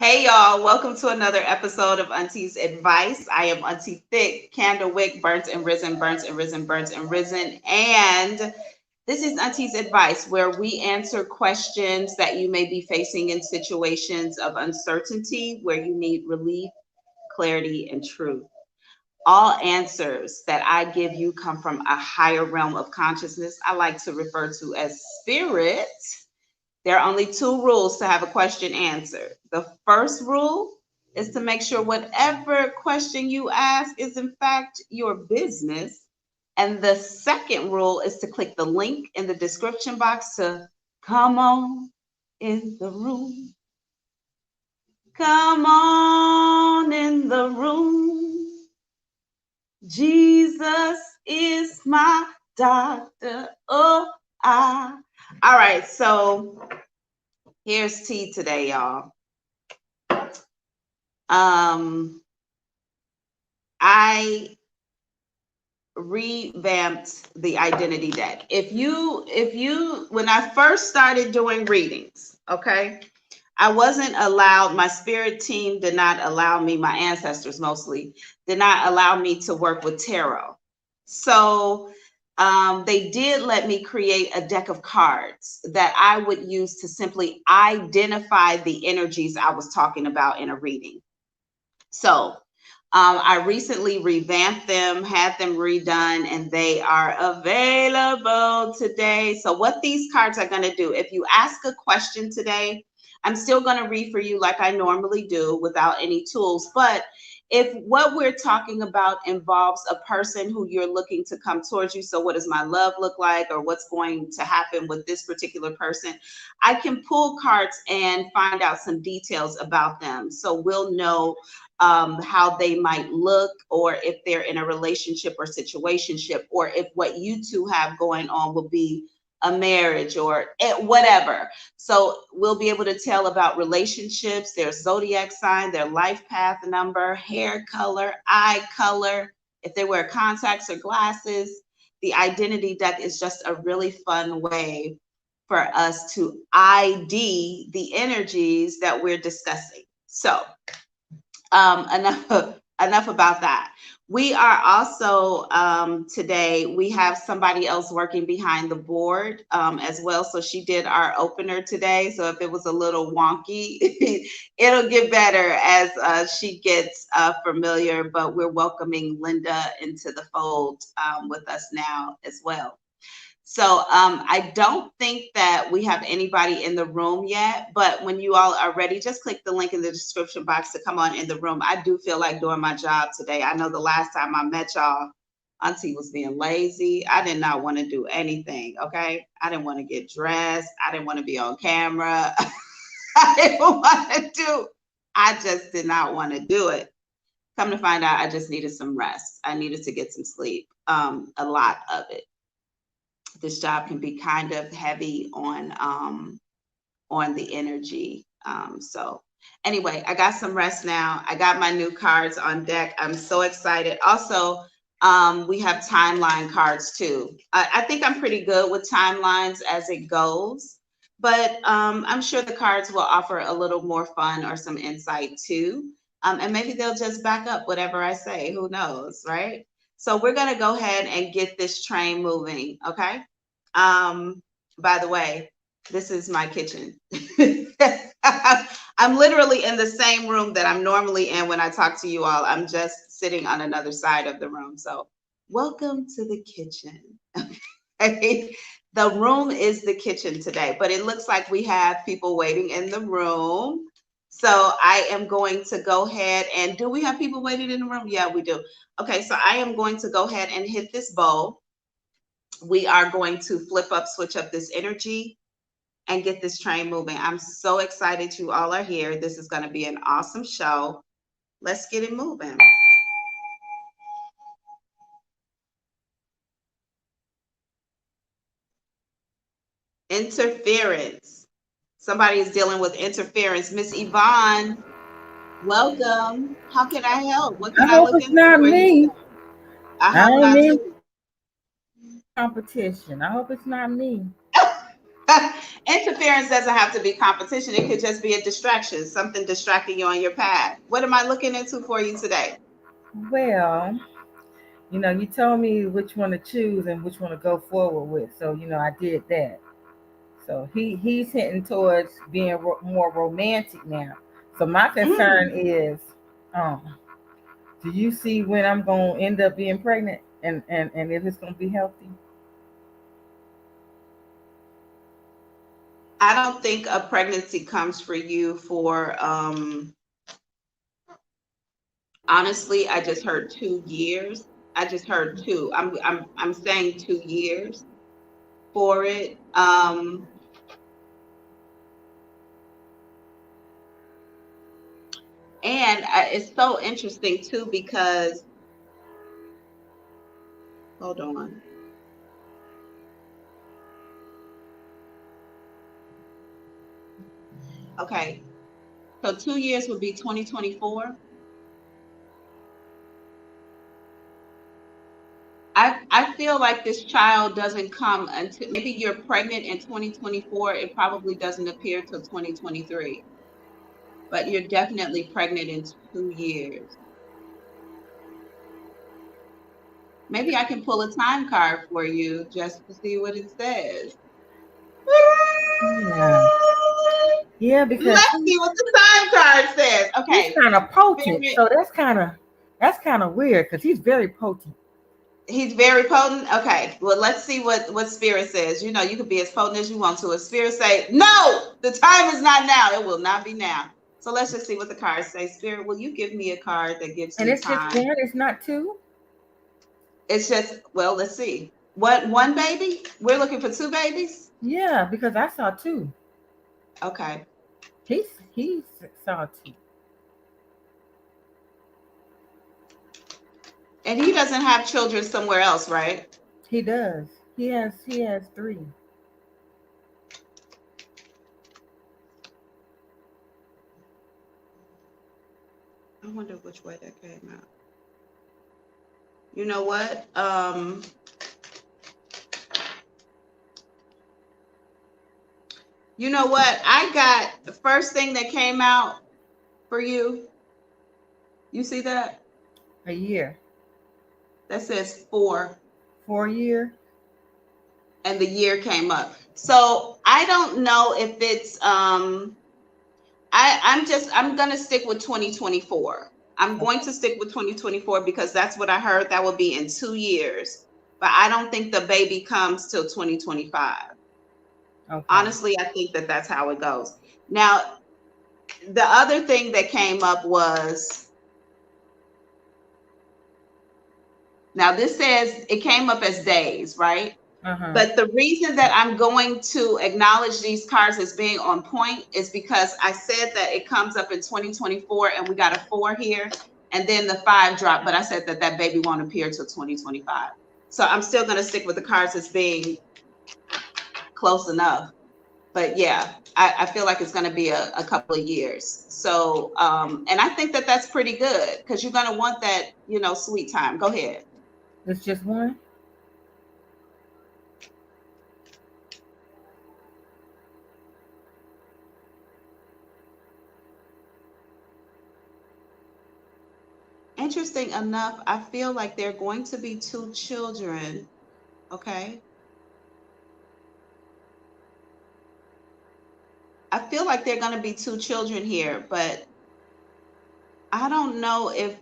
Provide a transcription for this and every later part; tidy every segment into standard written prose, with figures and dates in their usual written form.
Hey y'all, welcome to another episode of Auntie's Advice. I am Auntie Thick, Candlewick, burnt and risen, burnt and risen, burnt and risen. And this is Auntie's Advice, where we answer questions that you may be facing in situations of uncertainty where you need relief, clarity, and truth. All answers that I give you come from a higher realm of consciousness I like to refer to as spirit. There are only two rules to have a question answered. The first rule is to make sure whatever question you ask is in fact your business. And the second rule is to click the link in the description box to come on in the room. Come on in the room. Jesus is my doctor. Oh, I. All right, so here's tea today, y'all. I revamped the identity deck. When I first started doing readings, okay, I wasn't allowed, my spirit team did not allow me, my ancestors mostly, did not allow me to work with tarot. So they did let me create a deck of cards that I would use to simply identify the energies I was talking about in a reading. So I recently revamped them, had them redone, and they are available today. So what these cards are going to do, if you ask a question today, I'm still going to read for you like I normally do without any tools. But if what we're talking about involves a person who you're looking to come towards you, so what does my love look like, or what's going to happen with this particular person, I can pull cards and find out some details about them. So we'll know how they might look, or if they're in a relationship or situationship, or if what you two have going on will be a marriage or whatever. So we'll be able to tell about relationships, their zodiac sign, their life path number, hair color, eye color, if they wear contacts or glasses. The identity deck is just a really fun way for us to ID the energies that we're discussing. So enough about that. We are also today, we have somebody else working behind the board as well. So she did our opener today. So if it was a little wonky, it'll get better as she gets familiar. But we're welcoming Linda into the fold with us now as well. So I don't think that we have anybody in the room yet, but when you all are ready, just click the link in the description box to come on in the room. I do feel like doing my job today. I know the last time I met y'all, Auntie was being lazy. I did not want to do anything, okay? I didn't want to get dressed. I didn't want to be on camera. I didn't want to do, I just did not want to do it. Come to find out, I just needed some rest. I needed to get some sleep, a lot of it. This job can be kind of heavy on the energy. So anyway, I got some rest now. I got my new cards on deck. I'm so excited. Also, we have timeline cards too. I think I'm pretty good with timelines as it goes, but I'm sure the cards will offer a little more fun or some insight too. And maybe they'll just back up whatever I say. Who knows, right? So we're going to go ahead and get this train moving, okay? By the way, this is my kitchen. I'm literally in the same room that I'm normally in when I talk to you all. I'm just sitting on another side of the room. So welcome to the kitchen. Okay? The room is the kitchen today, but it looks like we have people waiting in the room. So I am going to go ahead and do we have people waiting in the room? Yeah, we do. Okay, so I am going to go ahead and hit this bowl. We are going to flip up, switch up this energy and get this train moving. I'm so excited you all are here. This is going to be an awesome show. Let's get it moving. Interference. Somebody is dealing with interference. Miss Yvonne, welcome. How can I help? What I can I hope look it's into not for you? me. I I hope don't not need too. competition. I hope it's not me. Interference doesn't have to be competition. It could just be a distraction, something distracting you on your path. What am I looking into for you today? Well, you told me which one to choose and which one to go forward with. So, I did that. So he's hinting towards being more romantic now. So my concern Mm. is, um, do you see when I'm gonna end up being pregnant and if it's gonna be healthy? I don't think a pregnancy comes for you for honestly, I just heard 2 years. I just heard two. I'm saying 2 years for it. And it's so interesting too because hold on. Okay. So 2 years would be 2024. I feel like this child doesn't come until maybe you're pregnant in 2024. It probably doesn't appear till 2023, but you're definitely pregnant in 2 years. Maybe I can pull a time card for you just to see what it says. Yeah, yeah, because Let's see what the time card says. he's Okay. kind of potent. Spirit, So that's kind of weird because he's very potent. he's very potent. Okay. Well, let's see what spirit says. You know, you can be as potent as you want to. If spirit say, no, the time is not now, it will not be now. So let's just see what the cards say. Spirit, will you give me a card that gives And me it's just time? one, it's not two. It's just, well, let's see. What, one baby? We're looking for two babies? Yeah, because I saw two. Okay. He saw two. And he doesn't have children somewhere else, right? He does. He has three. I wonder which way that came out. You know what? You know what? I got the first thing that came out for you. You see that? A year. That says 4, 4 year. and the year came up. So I don't know if it's I'm gonna stick with 2024. I'm going to stick with 2024 because that's what I heard. That will be in 2 years. But I don't think the baby comes till 2025. Okay. Honestly, I think that that's how it goes. Now, the other thing that came up was now this says it came up as days, right? Uh-huh. But the reason that I'm going to acknowledge these cards as being on point is because I said that it comes up in 2024 and we got a 4 here and then the 5 drop, but I said that that baby won't appear till 2025. So I'm still going to stick with the cards as being close enough. But yeah, I feel like it's going to be a couple of years. So, and I think that that's pretty good because you're going to want that, sweet time. Go ahead. It's just one. Interesting enough, I feel like there are going to be two children. Okay. I feel like there are going to be two children here, but I don't know if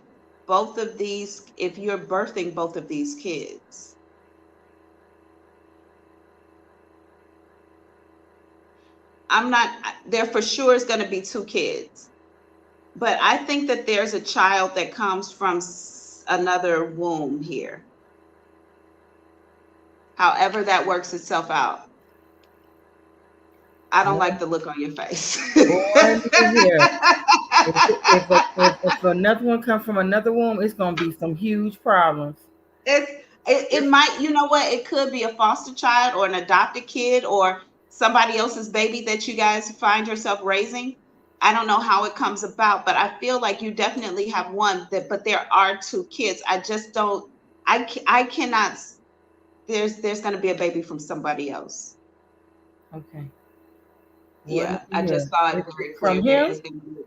you're birthing both of these kids. I'm not, there for sure is going to be two kids, but I think that there's a child that comes from another womb here. However, that works itself out. I don't Boy, like the look on your face. boy, look at here. If another one comes from another womb, it's gonna be some huge problems. It might, you know what? It could be a foster child or an adopted kid or somebody else's baby that you guys find yourself raising. I don't know how it comes about, but I feel like you definitely have one that, but there are two kids. I just don't, I cannot, there's going to be a baby from somebody else. Okay. Well, Yeah, look at I just here. saw it very From clear here. him? It's gonna be.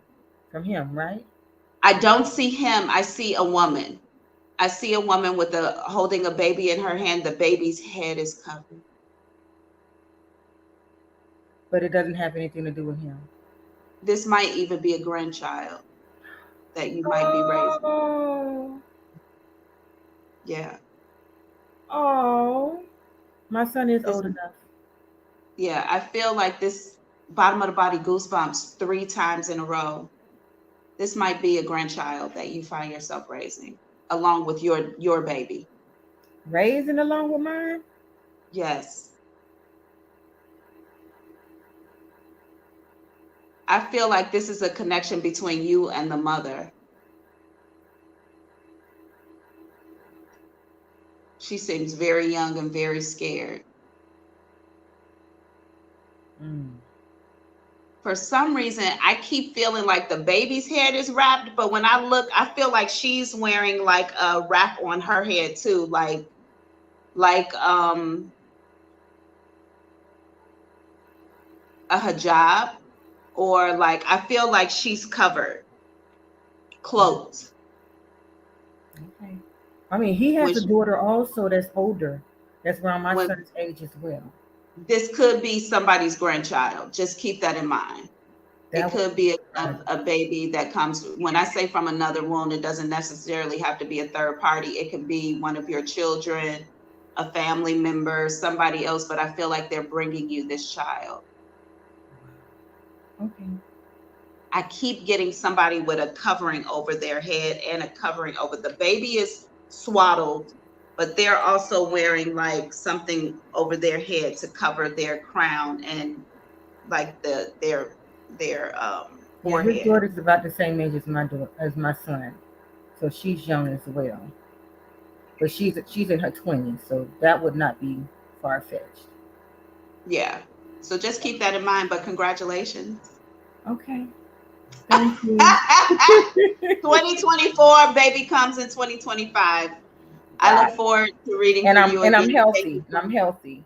From him, right? I don't see him. I see a woman. I see a woman with a holding a baby in her hand. The baby's head is covered. But it doesn't have anything to do with him. This might even be a grandchild that you might be raising. Oh, Yeah. oh. My son is This old enough. yeah, I feel like this bottom of the body goosebumps 3 times in a row. This might be a grandchild that you find yourself raising along with your baby. Raising along with mine? Yes. I feel like this is a connection between you and the mother. She seems very young and very scared. Mm. For some reason, I keep feeling like the baby's head is wrapped, but when I look, I feel like she's wearing like a wrap on her head too, like a hijab, or like I feel like she's covered, cloaked. Okay. I mean, he When has a she, daughter also that's older. That's around my when son's age as well. this could be somebody's grandchild. Just keep that in mind. It That would could be be a baby that comes, when I say from another womb, it doesn't necessarily have to be a third party. It can be one of your children, a family member, somebody else, but I feel like they're bringing you this child. okay. I keep getting somebody with a covering over their head and a covering over the baby is swaddled, but they're also wearing like something over their head to cover their crown and like their Yeah, his forehead. daughter's about the same age as my son, so she's young as well. But she's in her 20s, so that would not be far fetched. Yeah. So just keep that in mind, but congratulations. Okay, thank you. 2024, baby comes in 2025. I Got look it. forward to reading And for I'm you and again. I'm Thank healthy. you And so I'm much. healthy.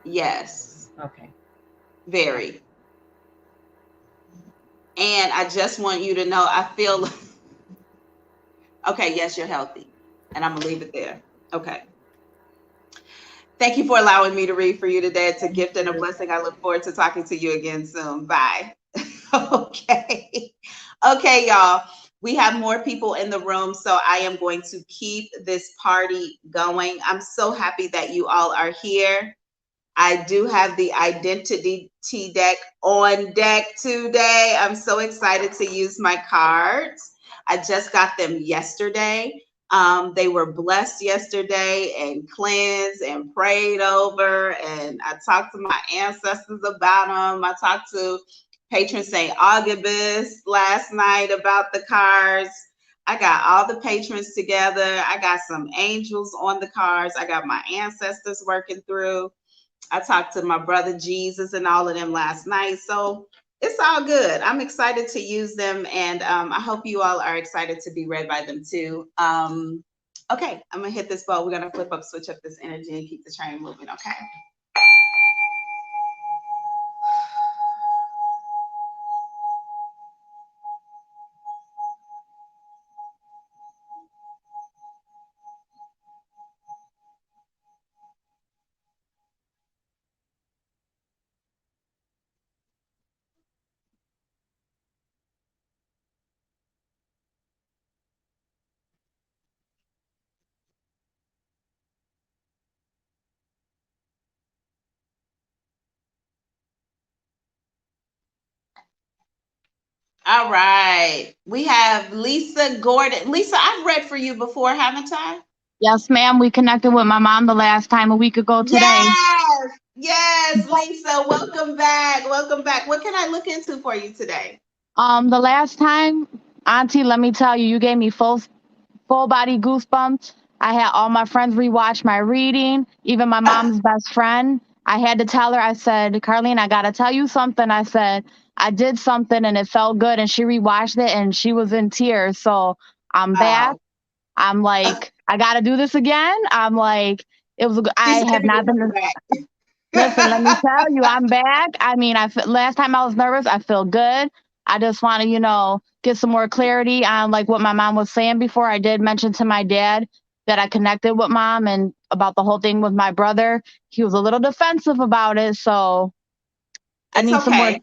Yes, Okay. very. And I just want you to know, I feel okay, yes, you're healthy. And I'm gonna leave it there. Okay. Thank you for allowing me to read for you today. It's a Thank gift and a you. blessing. I look forward to talking to you again soon. Bye. Okay. Okay, y'all. We have more people in the room, so I am going to keep this party going. I'm so happy that you all are here. I do have the identity deck on deck today. I'm so excited to use my cards. I just got them yesterday. They were blessed yesterday and cleansed and prayed over. And I talked to my ancestors about them. I talked to patron Saint Augustus last night about the cards. I got all the patrons together. I got some angels on the cards. I got my ancestors working through. I talked to my brother Jesus and all of them last night. So it's all good. I'm excited to use them. And I hope you all are excited to be read by them too. Okay, I'm going to hit this ball. We're going to flip up, switch up this energy and keep the train moving. Okay. All right. We have Lisa Gordon. Lisa, I've read for you before, haven't I? Yes, ma'am. We connected with my mom the last time a week ago today. Yes. Yes, Lisa. Welcome back. Welcome back. What can I look into for you today? The last time, Auntie, let me tell you, you gave me full body goosebumps. I had all my friends rewatch my reading, even my mom's best friend. I had to tell her, I said, Carlene, I gotta tell you something. I said, I did something and it felt good, and she rewatched it and she was in tears. So I'm back. Oh, I'm like I got to do this again. I'm like, She I said have you not were been. coming back. Listen, let me tell you, I'm back. I mean, last time I was nervous, I feel good. I just want to, get some more clarity on like what my mom was saying before. I did mention to my dad that I connected with mom and about the whole thing with my brother. He was a little defensive about it, so I It's need some more. okay.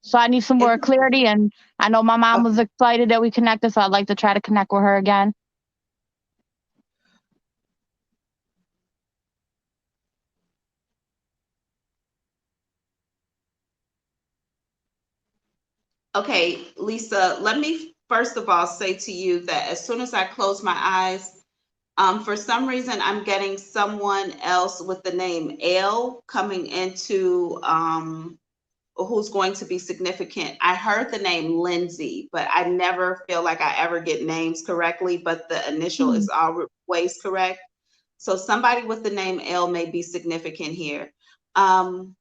So I need some It's more clarity, and I know my mom was okay. excited that we connected, so I'd like to try to connect with her again. Okay, Lisa, let me first of all say to you that as soon as I close my eyes, for some reason, I'm getting someone else with the name L coming into who's going to be significant. I heard the name Lindsay, but I never feel like I ever get names correctly, but the initial Hmm. is always correct. So somebody with the name L may be significant here.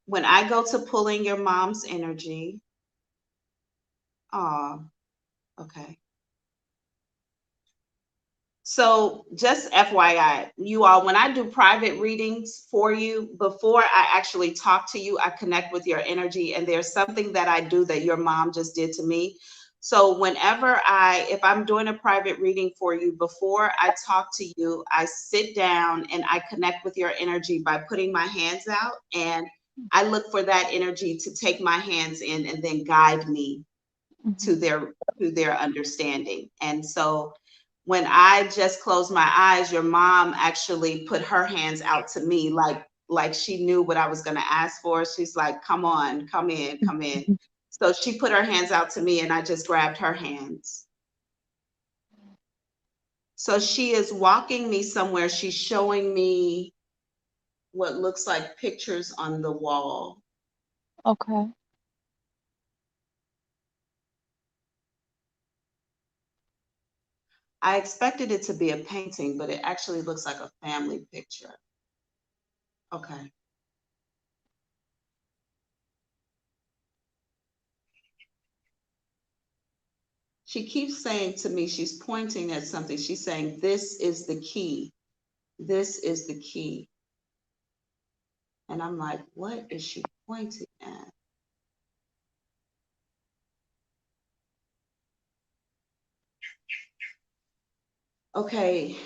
When I go to pulling your mom's energy, oh, okay. So just FYI, you all, when I do private readings for you, before I actually talk to you, I connect with your energy. And there's something that I do that your mom just did to me. So if I'm doing a private reading for you, before I talk to you, I sit down and I connect with your energy by putting my hands out, and I look for that energy to take my hands in and then guide me Hmm. to their understanding. And so when I just closed my eyes, your mom actually put her hands out to me like she knew what I was going to ask for. She's like, "Come on, come in, come in." So she put her hands out to me and I just grabbed her hands. So she is walking me somewhere. She's showing me what looks like pictures on the wall. Okay. I expected it to be a painting, but it actually looks like a family picture. Okay. She keeps saying to me, she's pointing at something. She's saying, "This is the key. This is the key." And I'm like, what is she pointing at? Okay.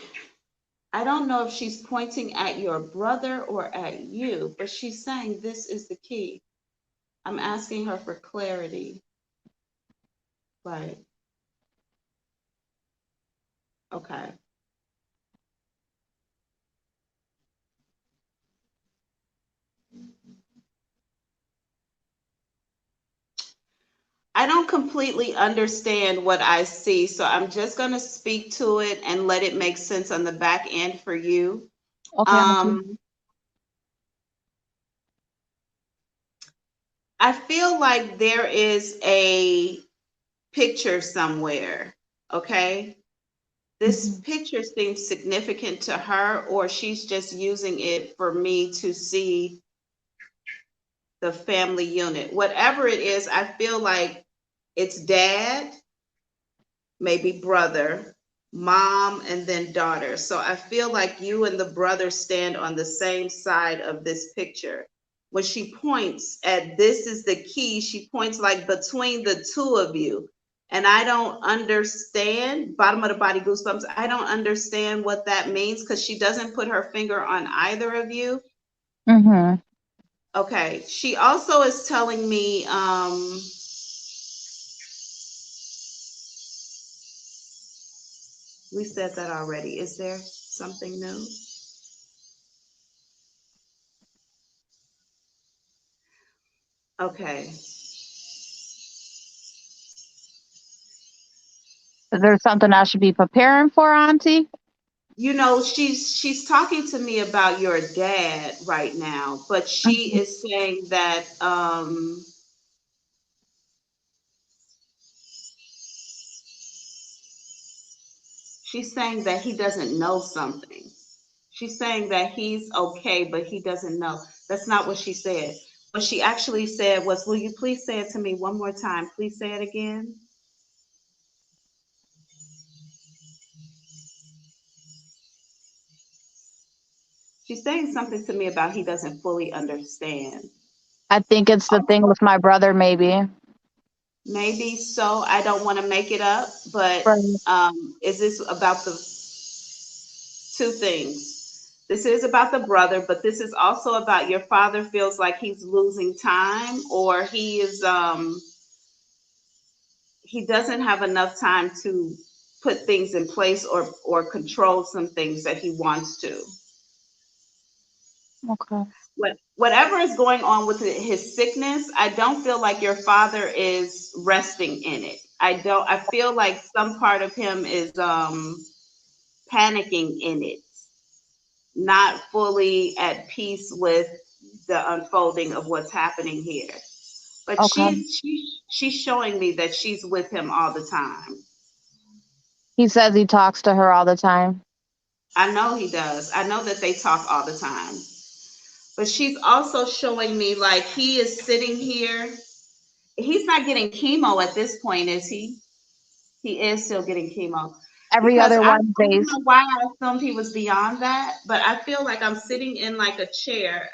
I don't know if she's pointing at your brother or at you, but she's saying, "This is the key." I'm asking her for clarity. Right. Okay. I don't completely understand what I see, so I'm just going to speak to it and let it make sense on the back end for you. Okay, Auntie. Um, I feel like there is a picture somewhere, okay? This Hmm. picture seems significant to her, or she's just using it for me to see the family unit. Whatever it is, I feel like it's dad, maybe brother, mom, and then daughter. So I feel like you and the brother stand on the same side of this picture. When she points at "this is the key," she points like between the two of you. And I don't understand, bottom of the body goosebumps, I don't understand what that means because she doesn't put her finger on either of you. Hmm. Okay. She also is telling me, we said that already. Is there something new? Okay. Is there something I should be preparing for, Auntie? She's talking to me about your dad right now, but she is saying that she's saying that he doesn't know something. She's saying that he's okay, but he doesn't know. That's not what she said. What she actually said was, "Will you please say it to me one more time? Please say it again." She's saying something to me about he doesn't fully understand. I think it's the thing with my brother, maybe. Maybe so. I don't want to make it up, but Right. is this about the two things? This is about the brother, but this is also about your father feels like he's losing time, or he doesn't have enough time to put things in place or control some things that he wants to. Okay. Whatever is going on with his sickness, I don't feel like your father is resting in it. I feel like some part of him is panicking in it, not fully at peace with the unfolding of what's happening here. But Okay. she's showing me that she's with him all the time. He says he talks to her all the time. I know he does. I know that they talk all the time. But she's also showing me like he is sitting here. He's not getting chemo at this point, is he? He is still getting chemo. Every Because other I don't Wednesdays. know why I assumed he was beyond that, but I feel like I'm sitting in like a chair,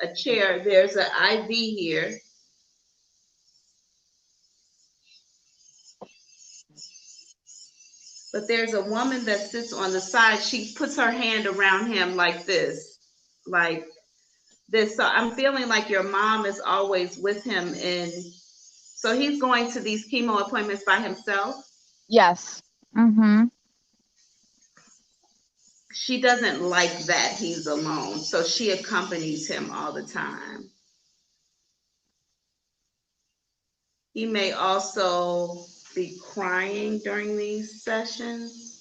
a chair. There's an IV here, but there's a woman that sits on the side. She puts her hand around him like this, like this. So I'm feeling like your mom is always with him, and so he's going to these chemo appointments by himself. Yes. Mm-hmm. She doesn't like that he's alone, so she accompanies him all the time. He may also be crying during these sessions.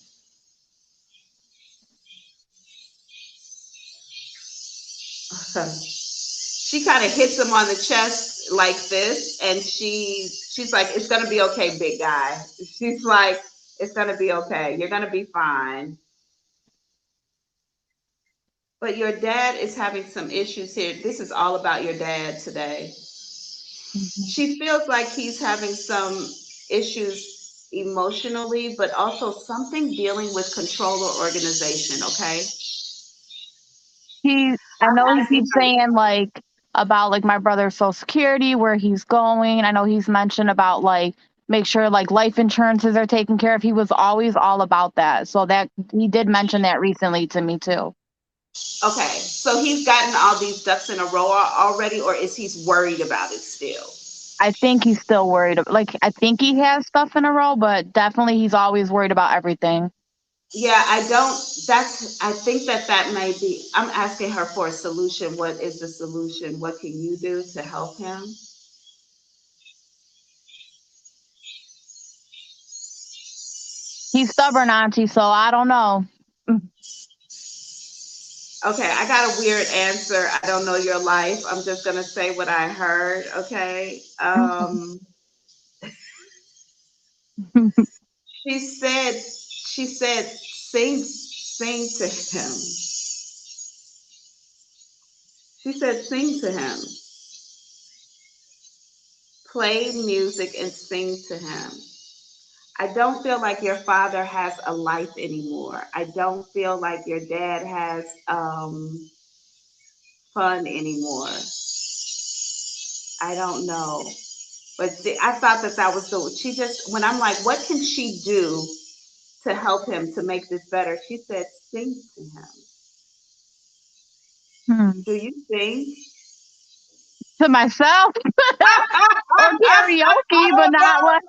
She kind of hits him on the chest like this, and she's like, "It's gonna be okay, big guy." She's like, "It's gonna be okay. You're gonna be fine." But your dad is having some issues here. This is all about your dad today. Hmm. She feels like he's having some issues emotionally, but also something dealing with control or organization. Okay, I I'm know he asking keeps her. saying like about like my brother's social security, where he's going. I know he's mentioned about like make sure like life insurances are taken care of. He was always all about that. So that he did mention that recently to me too. Okay, so he's gotten all these ducks in a row already, or is he's worried about it still? I think he's still worried. Like I think he has stuff in a row, but definitely he's always worried about everything. Yeah, I don't. I think that may be. I'm asking her for a solution. What is the solution? What can you do to help him? He's stubborn, Auntie. So I don't know. Okay, I got a weird answer. I don't know your life. I'm just gonna say what I heard. Okay. She said sing to him. She said sing to him. Play music and sing to him. I don't feel like your father has a life anymore. I don't feel like your dad has fun anymore. I don't know. But I thought that was the, she just, when I'm like, what can she do to help him to make this better? She said, sing to him. Hmm. Do you sing? To myself or karaoke, but not like.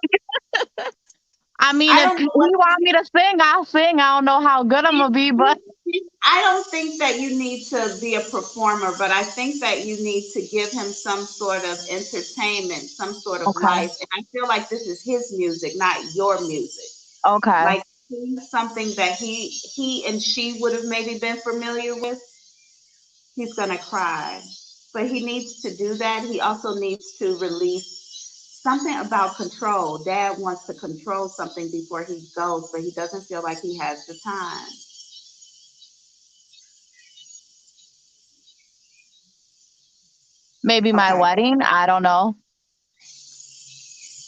I mean, I if don't he know what want me to sing, I'll sing. I don't know how good I'm gonna be, but I don't think that you need to be a performer, but I think that you need to give him some sort of entertainment, some sort of okay, life. And I feel like this is his music, not your music. okay, Like sing something that he and she would have maybe been familiar with. He's gonna cry. But he needs to do that. He also needs to release something about control. Dad wants to control something before he goes, but he doesn't feel like he has the time. maybe my Okay. wedding. I don't know.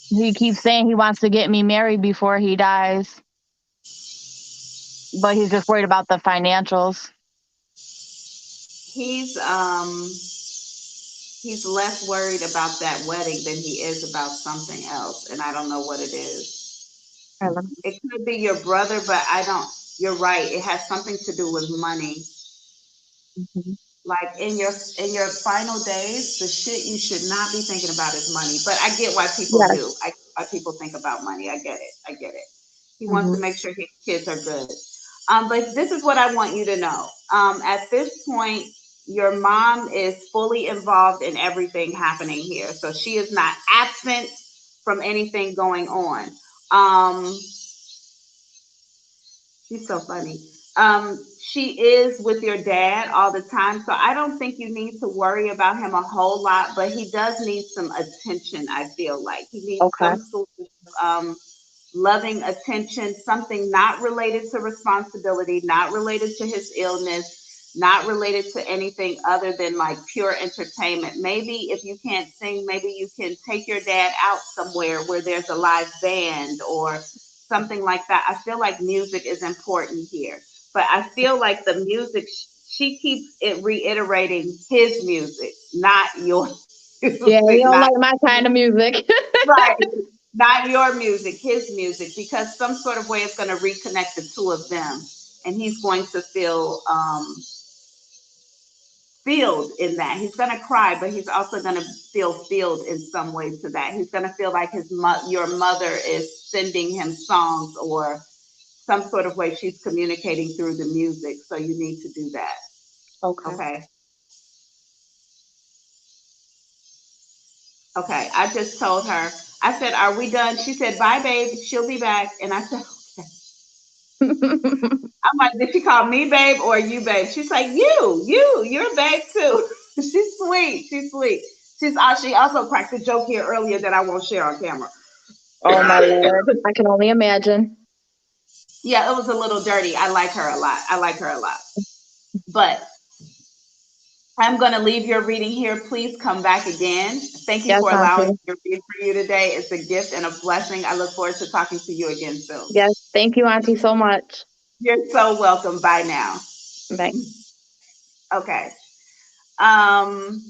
He keeps saying he wants to get me married before he dies, but he's just worried about the financials. he's he's less worried about that wedding than he is about something else, and I don't know what it is. Really. It could be your brother, but I don't. You're right. It has something to do with money. Mhm. Like in your final days, the shit you should not be thinking about is money. But I get why people Yes. do. I get why people think about money. I get it. I get it. He wants to Hmm. make sure his kids are good. But this is what I want you to know. At this point, your mom is fully involved in everything happening here, so she is not absent from anything going on. Um, She's so funny. She is with your dad all the time, so I don't think you need to worry about him a whole lot, but he does need some attention, I feel like. He needs Okay. some sort of loving attention, something not related to responsibility, not related to his illness, not related to anything other than like pure entertainment. Maybe if you can't sing, maybe you can take your dad out somewhere where there's a live band or something like that. I feel like music is important here, but I feel like the music, she keeps it reiterating his music, not your Yeah, he music, don't not like my kind of music. right. Not your music, his music, because some sort of way it's going to reconnect the two of them, and he's going to feel filled in that. He's going to cry, but he's also going to feel filled in some way to that. He's going to feel like your mother is sending him songs or some sort of way she's communicating through the music. So you need to do that. Okay. Okay. Okay. I just told her. I said, "Are we done?" She said, "Bye, babe. She'll be back." And I said, I'm like, did she call me babe or you babe? She's like, you're babe too. She's sweet. She's sweet. She also cracked a joke here earlier that I won't share on camera. Oh my lord. I can only imagine. Yeah, it was a little dirty. I like her a lot. I like her a lot. But I'm going to leave your reading here. Please come back again. Thank you Yes, for allowing me Auntie. to read for you today. It's a gift and a blessing. I look forward to talking to you again soon. Yes. Thank you, Auntie, so much. You're so welcome. Bye now. Bye. Okay. Um,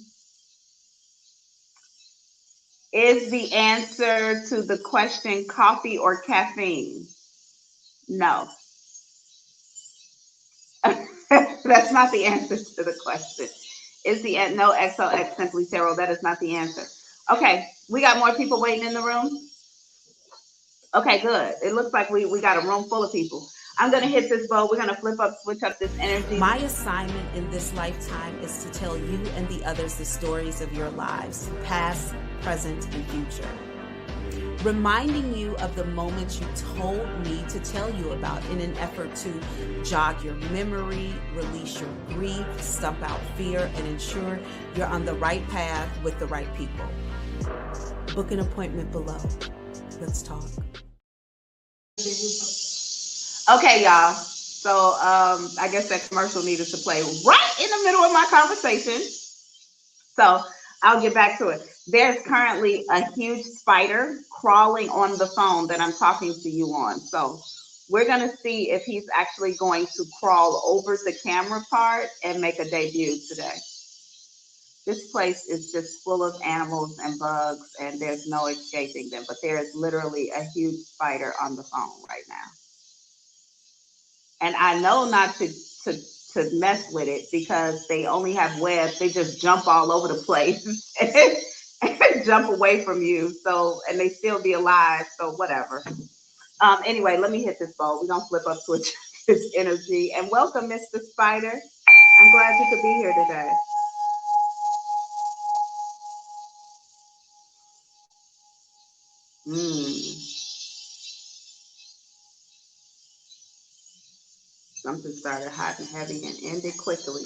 Is the answer to the question coffee or caffeine? No. That's not the answer to the question. Is the no XOX simply tarot? That is not the answer. Okay, we got more people waiting in the room. Okay, good. It looks like we got a room full of people. I'm gonna hit this bow. We're gonna switch up this energy. My assignment in this lifetime is to tell you and the others the stories of your lives, past, present, and future. Reminding you of the moments you told me to tell you about in an effort to jog your memory, release your grief, stump out fear, and ensure you're on the right path with the right people. Book an appointment below. Let's talk. Okay, y'all. So I guess that commercial needed to play right in the middle of my conversation. So I'll get back to it. There's currently a huge spider crawling on the phone that I'm talking to you on. So we're going to see if he's actually going to crawl over the camera part and make a debut today. This place is just full of animals and bugs, and there's no escaping them. But there is literally a huge spider on the phone right now. And I know not to mess with it because they only have webs. They just jump all over the place and jump away from you. So and they still be alive. So whatever. Anyway, let me hit this ball. We're gonna flip up switch this energy and welcome, Mr. Spider. I'm glad you could be here today. Mm, something started hot and heavy and ended quickly.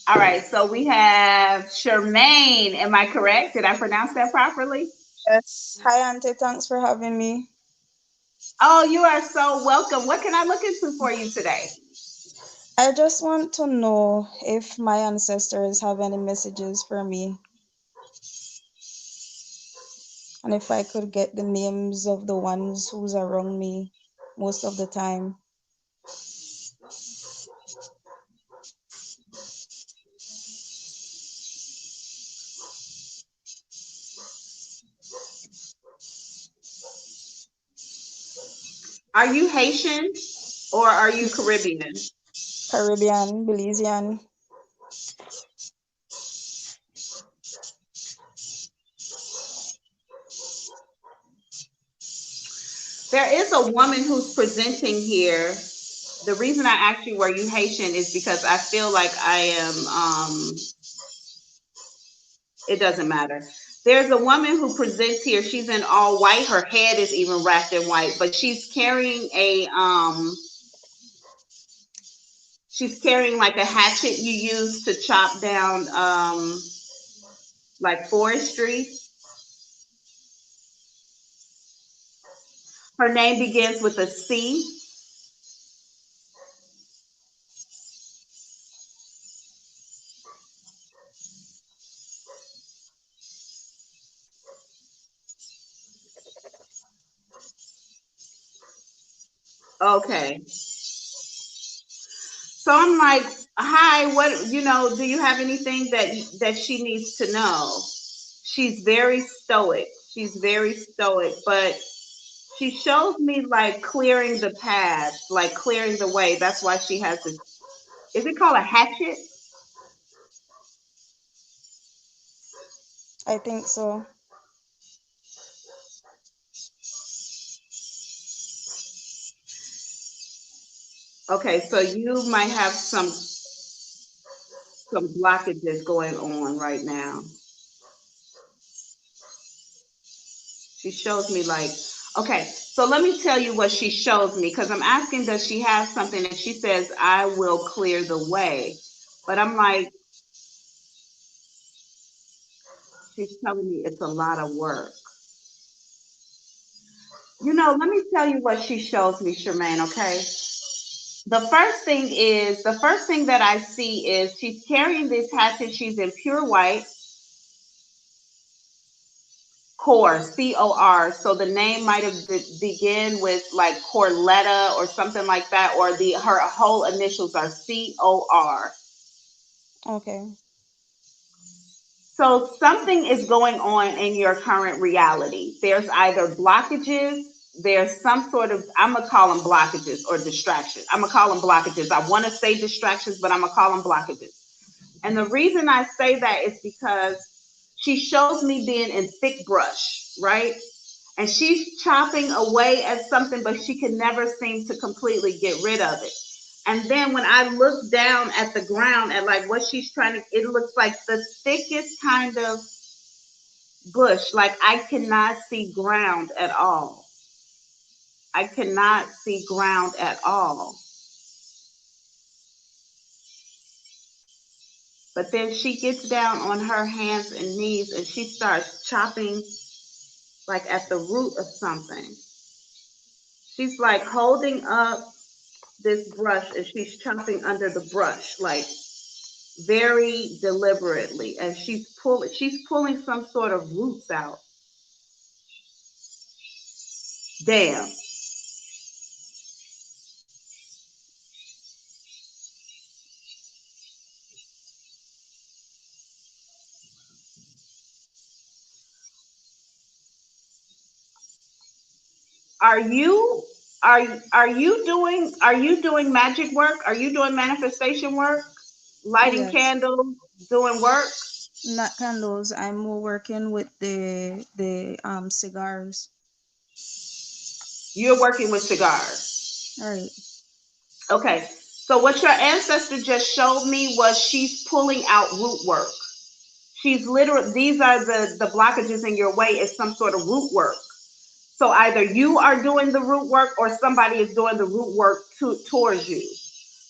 All right, so we have Charmaine. Am I correct? Did I pronounce that properly? Yes. Hi, Auntie. Thanks for having me. Oh, you are so welcome. What can I look into for you today? I just want to know if my ancestors have any messages for me and if I could get the names of the ones who's around me most of the time. Are you Haitian or are you Caribbean? Caribbean, Belizean. There is a woman who's presenting here. The reason I asked you were you Haitian is because I feel like I am it doesn't matter. There's a woman who presents here. She's in all white. Her head is even wrapped in white, but she's carrying like a hatchet you use to chop down like forestry. Her name begins with a C. Okay. So I'm like, hi, what, do you have anything that she needs to know? She's very stoic. She's very stoic, but she shows me like clearing the path, like clearing the way. That's why she has this. Is it called a hatchet? I think so. Okay, so you might have some blockages going on right now. She shows me like, okay, so let me tell you what she shows me because I'm asking, does she have something? And she says, I will clear the way. But I'm like, she's telling me it's a lot of work. Let me tell you what she shows me, Charmaine, okay? The first thing that I see is she's carrying this hatchet. She's in pure white, core, C-O-R. So the name might have begin with like Corletta or something like that, or her whole initials are C-O-R. Okay. So something is going on in your current reality. There's either blockages, there's some sort of, I'm gonna call them blockages or distractions. I'm gonna call them blockages. I want to say distractions, but I'm gonna call them blockages. And the reason I say that is because she shows me being in thick brush, right? And she's chopping away at something, but she can never seem to completely get rid of it. And then when I look down at the ground at like what she's trying to, it looks like the thickest kind of bush. Like I cannot see ground at all. I cannot see ground at all. But then she gets down on her hands and knees and she starts chopping like at the root of something. She's like holding up this brush and she's chopping under the brush, like very deliberately. And she's pulling some sort of roots out. Damn. Are you are you doing magic work? Are you doing manifestation work? Lighting Yes. candles, doing work? Not candles. I'm more working with the cigars. You're working with cigars. All right. Okay. So what your ancestor just showed me was she's pulling out root work. She's literally, these are the blockages in your way is some sort of root work. So either you are doing the root work or somebody is doing the root work towards you.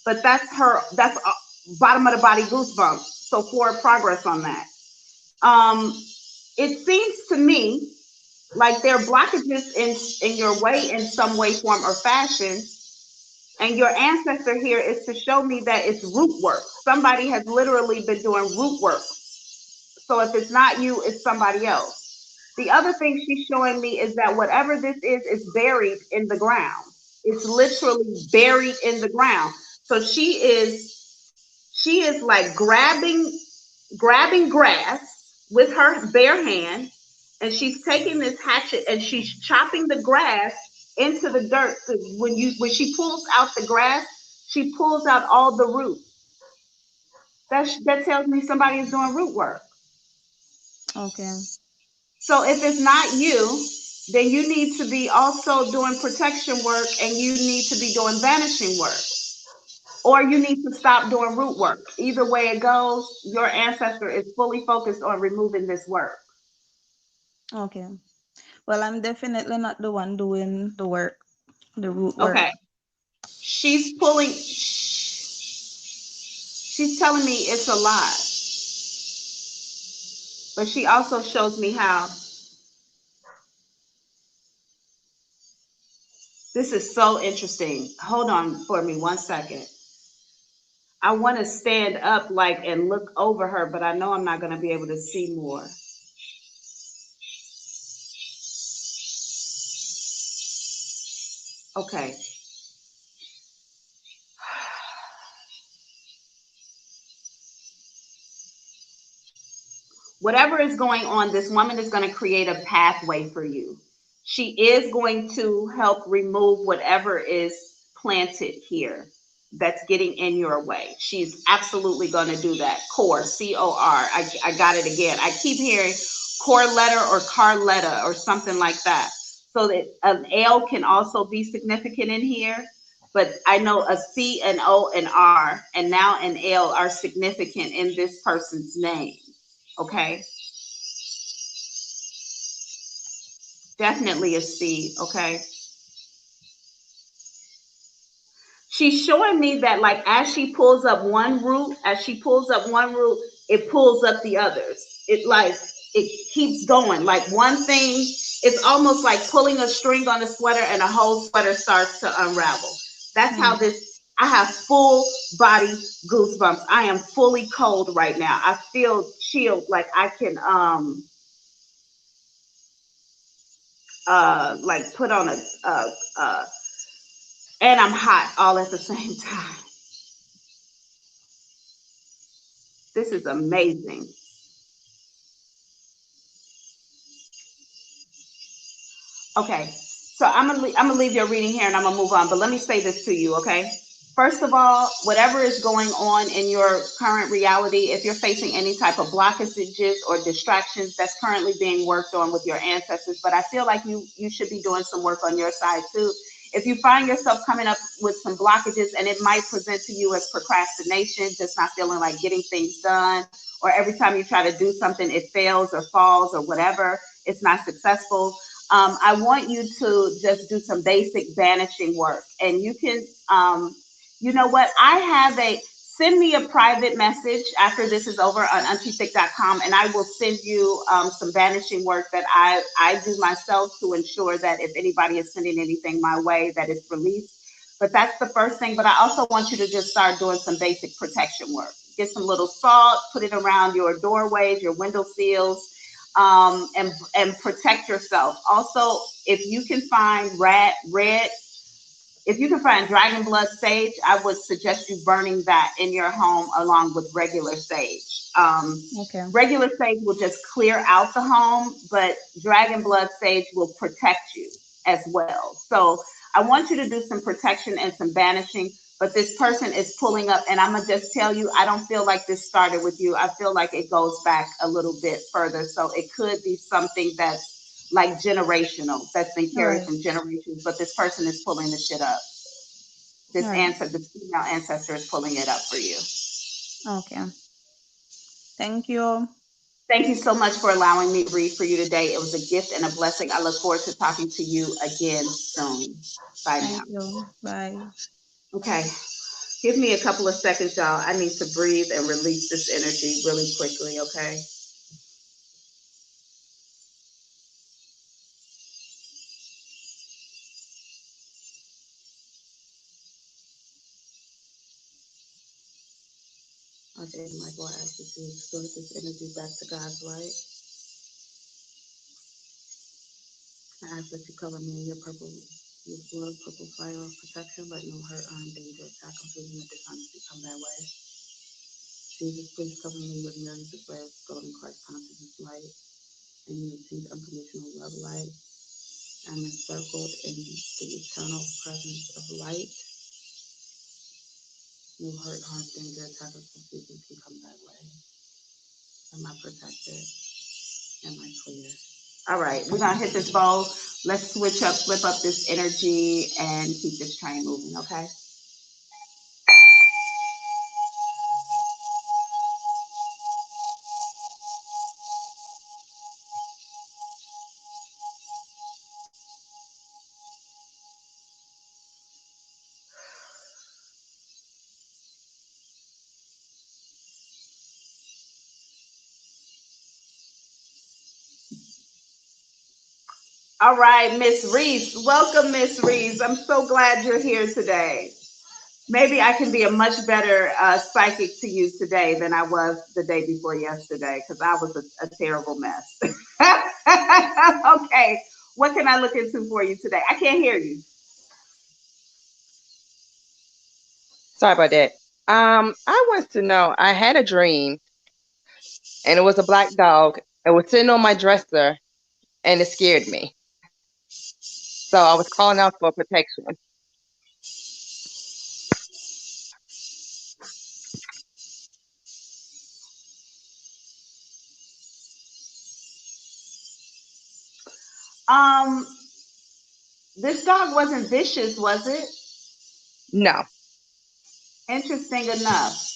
But that's bottom of the body goosebumps. So forward progress on that. Um, it seems to me like there are blockages in your way in some way, form, or fashion. And your ancestor here is to show me that it's root work. Somebody has literally been doing root work. So if it's not you, it's somebody else. The other thing she's showing me is that whatever this is buried in the ground. It's literally buried in the ground. So she is like grabbing grass with her bare hand, and she's taking this hatchet and she's chopping the grass into the dirt. So when she pulls out the grass, she pulls out all the roots. That tells me somebody is doing root work. Okay. So if it's not you, then you need to be also doing protection work and you need to be doing vanishing work. Or you need to stop doing root work. Either way it goes, your ancestor is fully focused on removing this work. Okay. Well, I'm definitely not the one doing the work, the root work. Okay. She's telling me it's a lot, but she also shows me how. This is so interesting. Hold on for me 1 second. I want to stand up like and look over her, but I know I'm not going to be able to see more. Okay. Whatever is going on, this woman is going to create a pathway for you. She is going to help remove whatever is planted here that's getting in your way. She's absolutely going to do that. Core, COR. I got it again. I keep hearing core letter or Carletta or something like that. So that an L can also be significant in here. But I know a C, an O, an R, and now an L are significant in this person's name. Okay, definitely a C. Okay, she's showing me that like as she pulls up one root, it pulls up the others. It keeps going. Like one thing, it's almost like pulling a string on a sweater and a whole sweater starts to unravel. That's how Hmm. this. I have full body goosebumps. I am fully cold right now. I feel chilled. Like I can like put on a and I'm hot all at the same time. This is amazing. Okay, so I'm gonna leave your reading here and I'm gonna move on. But let me say this to you, okay? First of all, whatever is going on in your current reality, if you're facing any type of blockages or distractions, that's currently being worked on with your ancestors. But I feel like you should be doing some work on your side too. If you find yourself coming up with some blockages, and it might present to you as procrastination, just not feeling like getting things done, or every time you try to do something, it fails or falls or whatever, it's not successful. I want you to just do some basic banishing work. And you can, you know what? Send me a private message after this is over on auntiethick.com, and I will send you some banishing work that I do myself to ensure that if anybody is sending anything my way, that it's released. But that's the first thing. But I also want you to just start doing some basic protection work. Get some little salt, put it around your doorways, your window sills, and protect yourself. Also, if you can find red, if you can find dragon blood sage, I would suggest you burning that in your home along with regular sage. Okay. Regular sage will just clear out the home, but dragon blood sage will protect you as well. So I want you to do some protection and some banishing. But this person is pulling up, and I'm gonna just tell you, I don't feel like this started with you. I feel like it goes back a little bit further. So it could be something that's like generational, that's been All carried right. from generations. But this person is pulling the shit up. All right. This female ancestor is pulling it up for you. Okay. Thank you. Thank you so much for allowing me to read for you today. It was a gift and a blessing. I look forward to talking to you again soon. Bye now. Thank you. Bye. Okay. Give me a couple of seconds, y'all. I need to breathe and release this energy really quickly, okay? Okay, Michael, I ask you to restore this energy back to God's light. I ask that you cover me in your blood, purple fire of protection. Let no hurt, harm, danger, attack, confusion, or dishonesty come that way. Jesus, please cover me with millions of rays, golden Christ consciousness light, and you receive unconditional love light. I'm encircled in the eternal presence of light. No hurt, harm, danger, attack, or confusion can come my way. Am I protected? Am I clear? All right, we're gonna hit this bowl. Let's switch up, flip up this energy, and keep this train moving, okay? All right, Miss Reese. Welcome, Miss Reese. I'm so glad you're here today. Maybe I can be a much better psychic to you today than I was the day before yesterday because I was a terrible mess. Okay, what can I look into for you today? I can't hear you. Sorry about that. I want to know. I had a dream, and it was a black dog. It was sitting on my dresser, and it scared me. So I was calling out for protection. Um, this dog wasn't vicious, was it? No. Interesting enough,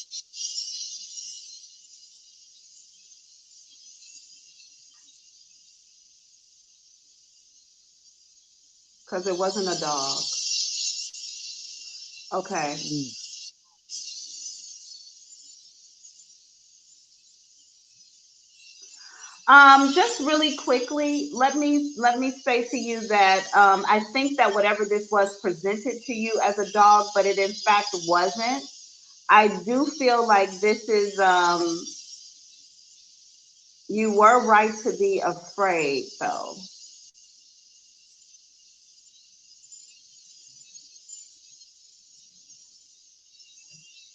because it wasn't a dog. Okay. Mm. Just really quickly, let me say to you that I think that whatever this was presented to you as a dog, but it in fact wasn't. I do feel like this is you were right to be afraid though.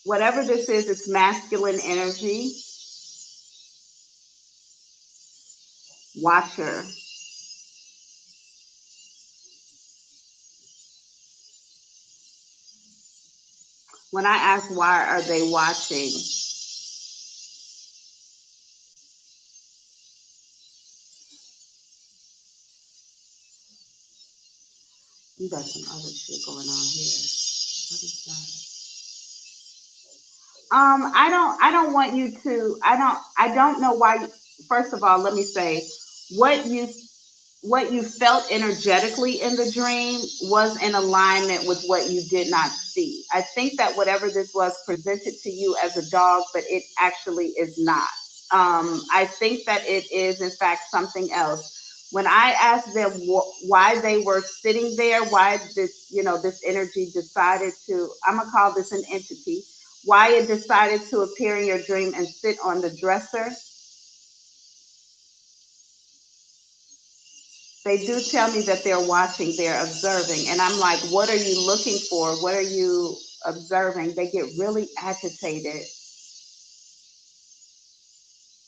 Whatever this is, it's masculine energy. Watcher. When I ask why are they watching, you got some other shit going on here. What is that? I don't want you to I don't know why. First of all, let me say what you what you felt energetically in the dream was in alignment with what you did not see. I think that whatever this was presented to you as a dog, but it actually is not. I think that it is, in fact, something else. When I asked them why they were sitting there, why this, this energy decided to, I'm gonna call this an entity, why it decided to appear in your dream and sit on the dresser, they do tell me that they're watching, they're observing. And I'm like, what are you looking for? What are you observing? They get really agitated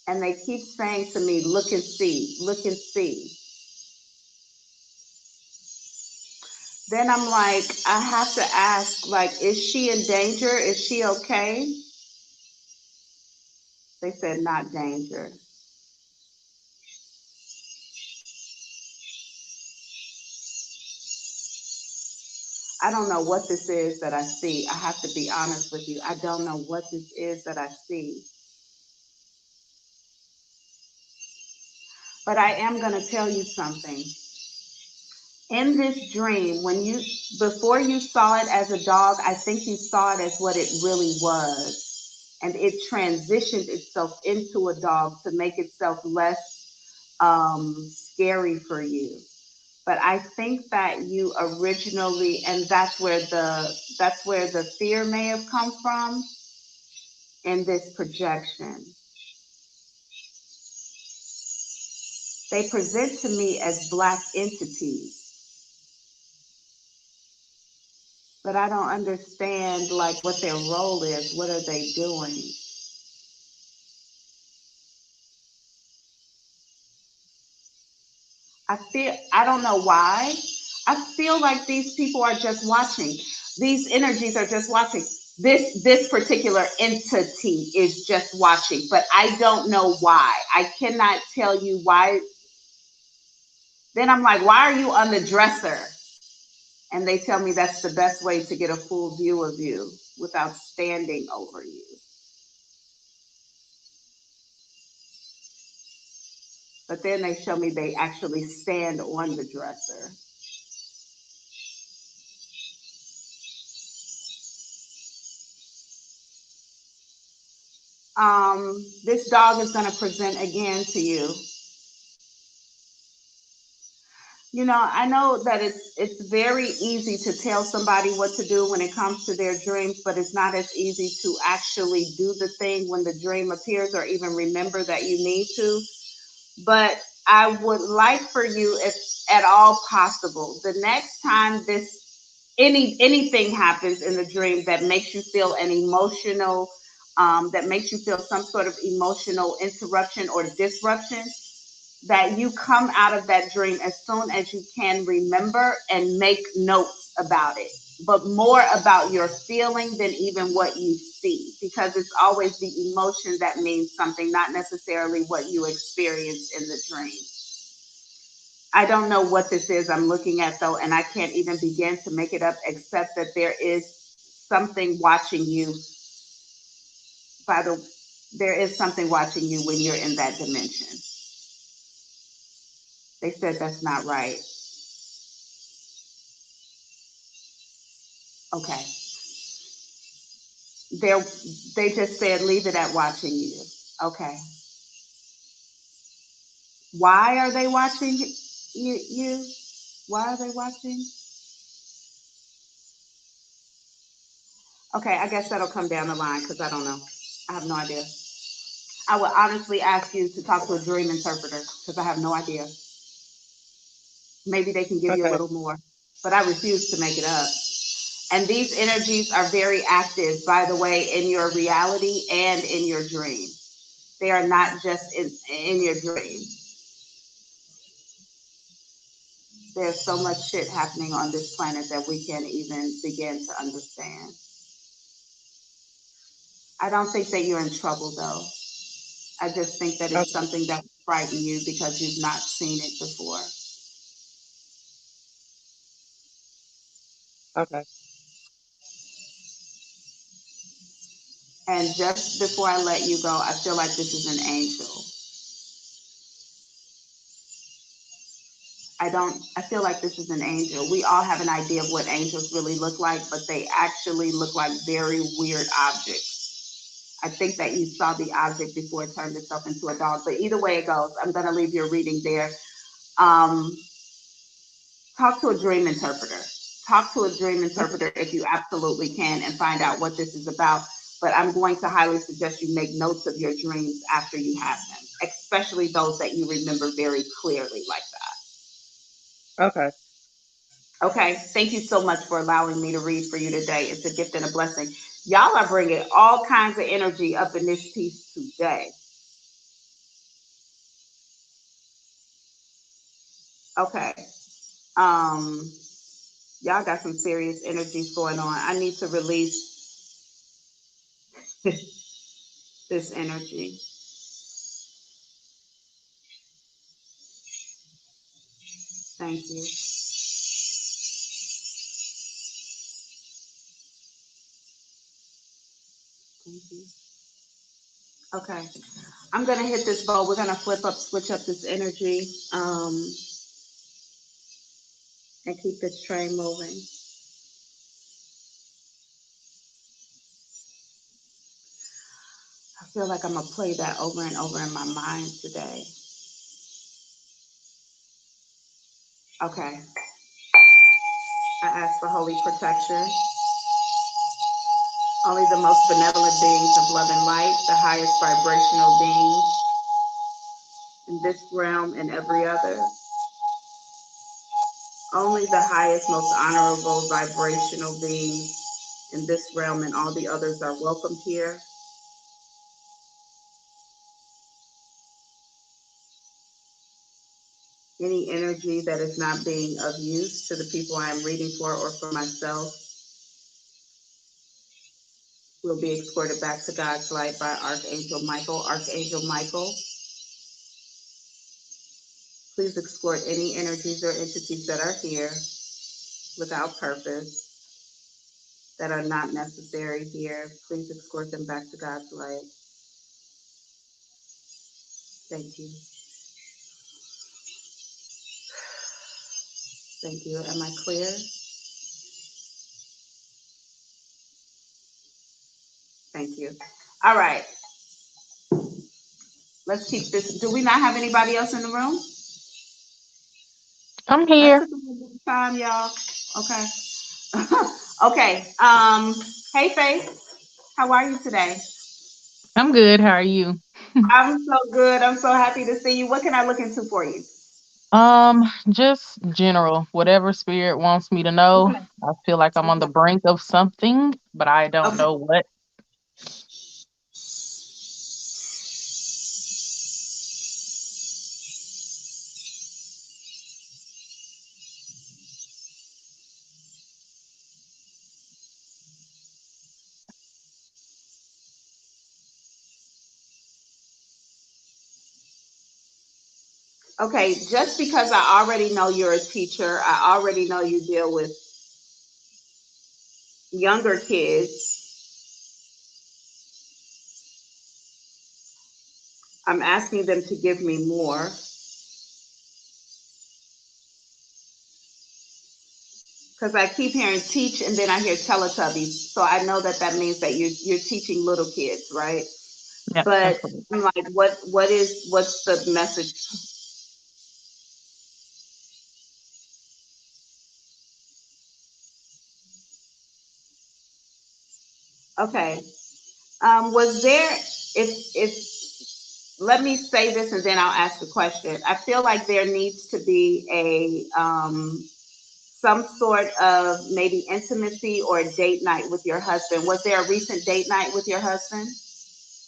and they keep saying to me, look and see, look and see. Then I'm like, I have to ask, like, is she in danger? Is she okay? They said, not danger. I don't know what this is that I see. I have to be honest with you. I don't know what this is that I see. But I am going to tell you something. In this dream, before you saw it as a dog, I think you saw it as what it really was. And it transitioned itself into a dog to make itself less scary for you. But I think that you originally, and that's where the fear may have come from in this projection. They present to me as black entities, but I don't understand like what their role is. What are they doing? I don't know why. I feel like these people are just watching. These energies are just watching. This particular entity is just watching, but I don't know why. I cannot tell you why. Then I'm like, why are you on the dresser? And they tell me that's the best way to get a full view of you without standing over you. But then they show me they actually stand on the dresser. This dog is going to present again to you. You know, I know that it's very easy to tell somebody what to do when it comes to their dreams, but it's not as easy to actually do the thing when the dream appears or even remember that you need to. But I would like for you, if at all possible, the next time anything happens in the dream that makes you feel an emotional, that makes you feel some sort of emotional interruption or disruption, that you come out of that dream as soon as you can remember and make notes about it, but more about your feeling than even what you see, because it's always the emotion that means something, not necessarily what you experience in the dream. I don't know what this is I'm looking at though, and I can't even begin to make it up except that there is something watching you by the there is something watching you when you're in that dimension. They said that's not right. Okay. They they just said leave it at watching you. Okay. Why are they watching you? Why are they watching? Okay, I guess that'll come down the line because I don't know. I have no idea. I would honestly ask you to talk to a dream interpreter because I have no idea. Maybe they can give you a Okay. little more, but I refuse to make it up. And these energies are very active, by the way, in your reality and in your dream. They are not just in your dream. There's so much shit happening on this planet that we can't even begin to understand. I don't think that you're in trouble though. I just think that it's Okay. something that will frighten you because you've not seen it before. Okay. And just before I let you go, I feel like this is an angel. I feel like this is an angel. We all have an idea of what angels really look like, but they actually look like very weird objects. I think that you saw the object before it turned itself into a dog. But either way it goes, I'm going to leave your reading there. Um, Talk to a dream interpreter. Talk to a dream interpreter if you absolutely can and find out what this is about. But I'm going to highly suggest you make notes of your dreams after you have them, especially those that you remember very clearly like that. Okay. Okay. Thank you so much for allowing me to read for you today. It's a gift and a blessing. Y'all are bringing all kinds of energy up in this piece today. Okay. Um, y'all got some serious energies going on. I need to release this energy. Thank you. Thank you. Okay. I'm gonna hit this bowl. We're gonna switch up this energy, and keep this train moving. I feel like I'm gonna play that over and over in my mind today. Okay. I ask for holy protection. Only the most benevolent beings of love and light, the highest vibrational beings in this realm and every other. Only the highest, most honorable vibrational beings in this realm and all the others are welcomed here. Any energy that is not being of use to the people I am reading for or for myself will be escorted back to God's light by Archangel Michael. Archangel Michael, please escort any energies or entities that are here without purpose, that are not necessary here. Please escort them back to God's light. Thank you. Thank you. Am I clear? Thank you. All right. Let's keep this. Do we not have anybody else in the room? I'm I here. took a little bit of time, y'all. Okay. Okay. Hey Faith, how are you today? I'm good. How are you? I'm so good. I'm so happy to see you. What can I look into for you? Just general, whatever spirit wants me to know. Okay. I feel like I'm on the Okay. brink of something, but I don't Okay. know what. Okay. Just because I already know you're a teacher, I already know you deal with younger kids. I'm asking them to give me more because I keep hearing teach and then I hear Teletubbies. So I know that that means that you're teaching little kids, right? Yep, But that's what. I'm like, what's the message? Okay. Was there if let me say this and then I'll ask the question. I feel like there needs to be a some sort of maybe intimacy or a date night with your husband. Was there a recent date night with your husband?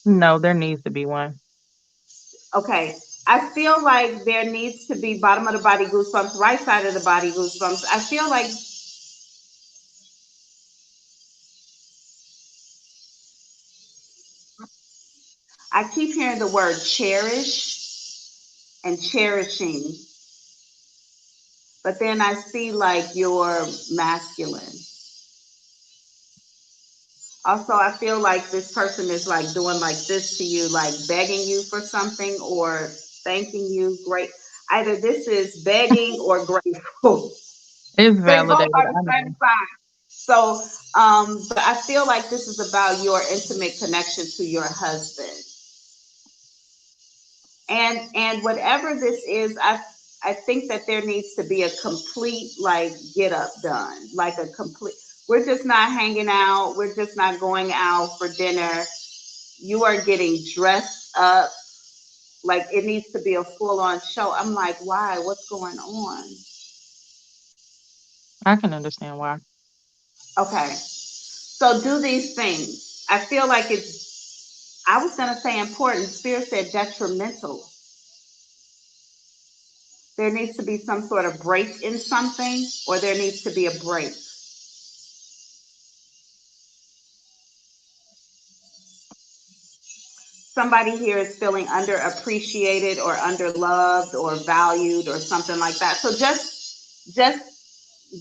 No, there needs to be one. Okay. I feel like there needs to be bottom of the body goosebumps, right side of the body goosebumps. I feel like I keep hearing the word cherish and cherishing, but then I see like your masculine. Also, I feel like this person is like doing like this to you, like begging you for something or thanking you. Great. Either this is begging or grateful. It's They both validated. are the I same know. sign. So, but I feel like this is about your intimate connection to your husband. And whatever this is, I think that there needs to be a complete like get up done, like a complete. We're just not hanging out. We're just not going out for dinner. You are getting dressed up. Like it needs to be a full on show. I'm like, why? What's going on? I can understand why. Okay. So do these things. I feel like I was going to say important. Spirit said detrimental. There needs to be some sort of break in something, or there needs to be a break. Somebody here is feeling underappreciated or underloved or valued or something like that. So just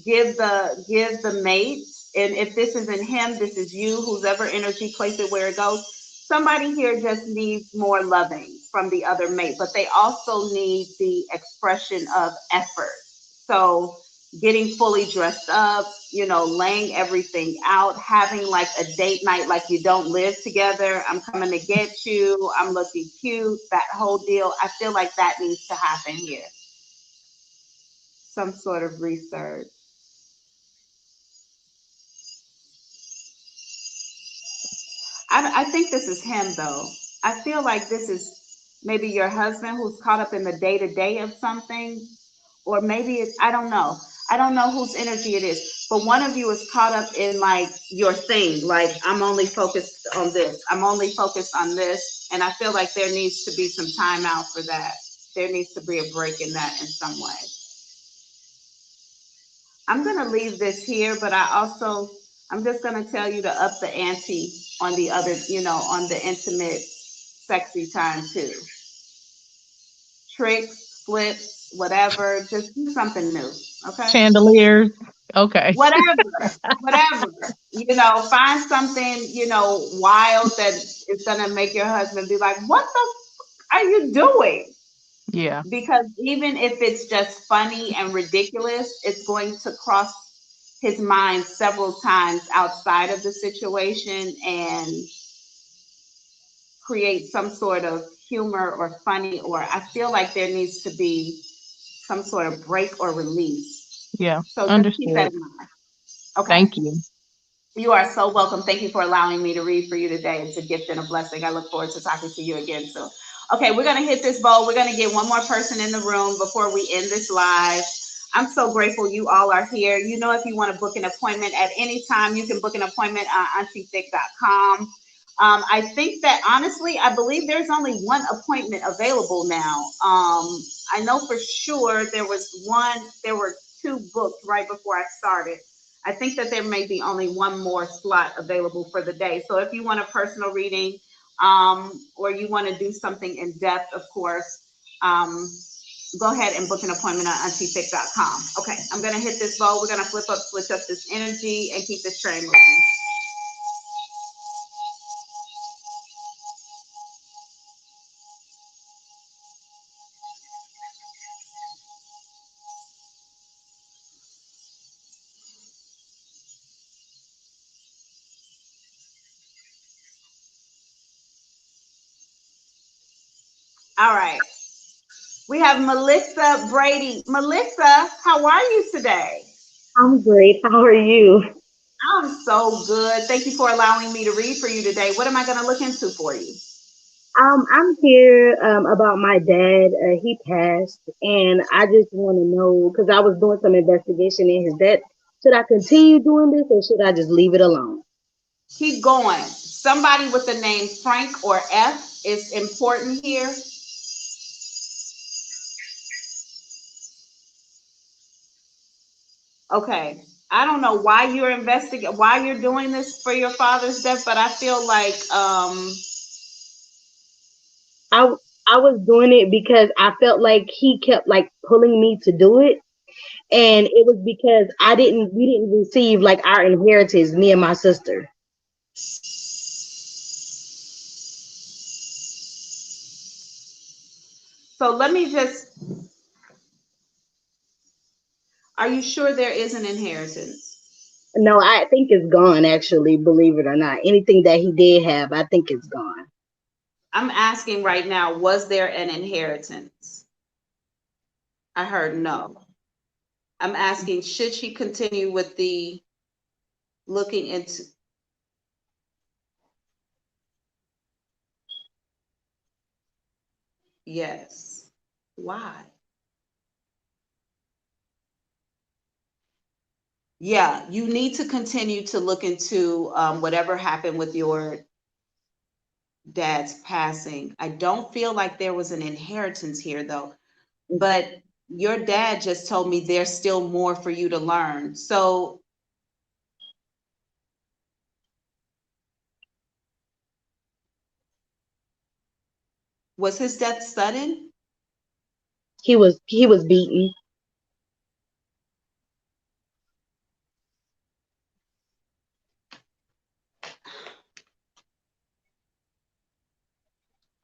give the mate, and if this isn't him, this is you, whose ever energy, place it where it goes. Somebody here just needs more loving from the other mate, but they also need the expression of effort. So getting fully dressed up, laying everything out, having like a date night like you don't live together. I'm coming to get you, I'm looking cute, that whole deal. I feel like that needs to happen here. Some sort of research. I think this is him though. I feel like this is maybe your husband who's caught up in the day to day of something, or maybe it's, I don't know. I don't know whose energy it is, but one of you is caught up in like your thing. Like, I'm only focused on this, I'm only focused on this. And I feel like there needs to be some time out for that. there needs to be a break in that in some way. I'm going to leave this here, but I'm just going to tell you to up the ante on the other, on the intimate, sexy time too. Tricks, flips, whatever, just do something new. Okay. Chandeliers. Okay. Whatever, find something, wild that is going to make your husband be like, what the are you doing? Yeah. Because even if it's just funny and ridiculous, it's going to cross his mind several times outside of the situation and create some sort of humor or funny, or I feel like there needs to be some sort of break or release. Yeah. So just keep that Understood. in mind. Okay. Thank you. You are so welcome. Thank you for allowing me to read for you today. It's a gift and a blessing. I look forward to talking to you again soon. Okay, we're going to hit this bowl. We're going to get one more person in the room before we end this live. I'm so grateful you all are here. If you want to book an appointment at any time, you can book an appointment on auntiethick.com. I think that honestly, I believe there's only one appointment available now. I know for sure there were two booked right before I started. I think that there may be only one more slot available for the day. So if you want a personal reading, or you want to do something in depth, of course, go ahead and book an appointment on auntiethick.com. Okay, I'm going to hit this bowl. We're going to switch up this energy and keep this train moving. All right. We have Melissa Brady. Melissa, how are you today? I'm great. How are you? I'm so good. Thank you for allowing me to read for you today. What am I going to look into for you? I'm here about my dad. He passed, and I just want to know because I was doing some investigation in his death. Should I continue doing this, or should I just leave it alone? Keep going. Somebody with the name Frank or F is important here. Okay. I don't know why you're why you're doing this for your father's death, but I feel like I I was doing it because I felt like he kept like pulling me to do it, and it was because we didn't receive like our inheritance, me and my sister. so let me just are you sure there is an inheritance? No, I think it's gone. Actually, believe it or not, anything that he did have, I think it's gone. I'm asking right now, was there an inheritance? I heard no. I'm asking, should she continue with the looking into yes. Why? Yeah, you need to continue to look into whatever happened with your dad's passing. I don't feel like there was an inheritance here though, but your dad just told me there's still more for you to learn. So was his death sudden? He was beaten.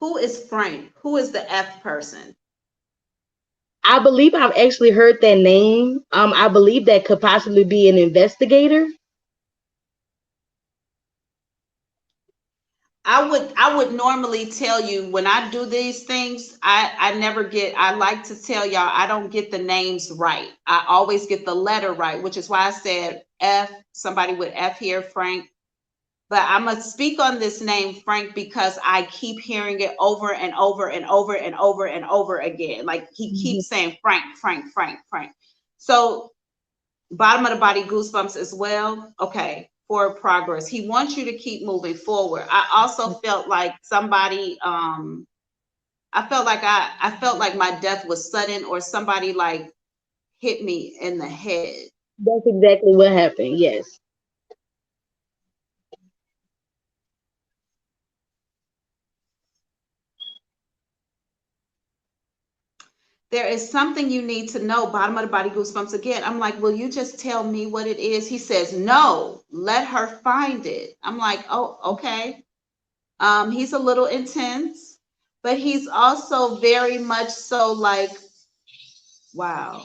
Who is Frank? Who is the F person? I believe I've actually heard that name. I believe that could possibly be an investigator. I would normally tell you when I do these things, I never get I like to tell y'all I don't get the names right. I always get the letter right, which is why I said F, somebody with F here, Frank. But I'm gonna speak on this name Frank because I keep hearing it over and over and over and over and over again. Like he Mhm. keeps saying Frank, Frank, Frank, Frank. So bottom of the body goosebumps as well. Okay, forward progress. He wants you to keep moving forward. I also felt like somebody I felt like my death was sudden, or somebody like hit me in the head. That's exactly what happened. Yes. There is something you need to know. Bottom of the body goosebumps again. I'm like, will you just tell me what it is? He says, no, let her find it. I'm like, oh, okay. He's a little intense, but he's also very much so like, wow.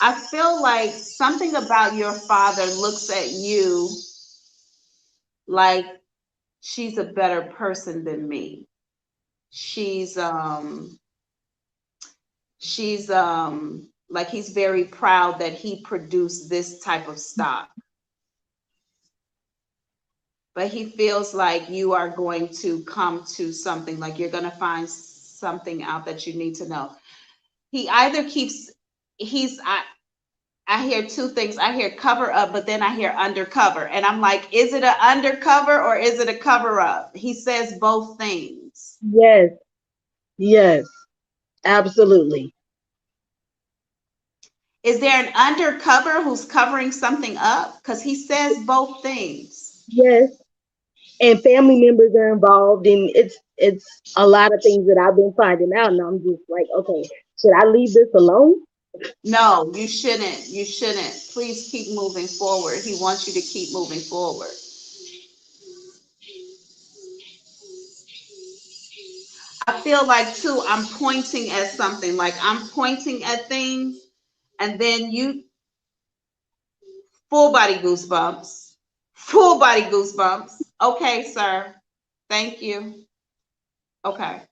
I feel like something about your father looks at you like she's a better person than me. She's like he's very proud that he produced this type of stock. But he feels like you are going to come to something, like you're going to find something out that you need to know. He either keeps he's I hear two things. I hear cover up, but then I hear undercover. And I'm like, is it an undercover or is it a cover up? He says both things. Yes. Yes. Absolutely. Is there an undercover who's covering something up? Because he says both things. Yes. And family members are involved, and it's a lot of things that I've been finding out, and I'm just like, okay, should I leave this alone? No, you shouldn't. You shouldn't. Please keep moving forward. He wants you to keep moving forward. I feel like too, I'm pointing at something, like I'm pointing at things, and then you full body goosebumps, full body goosebumps. Okay, sir. Thank you. Okay.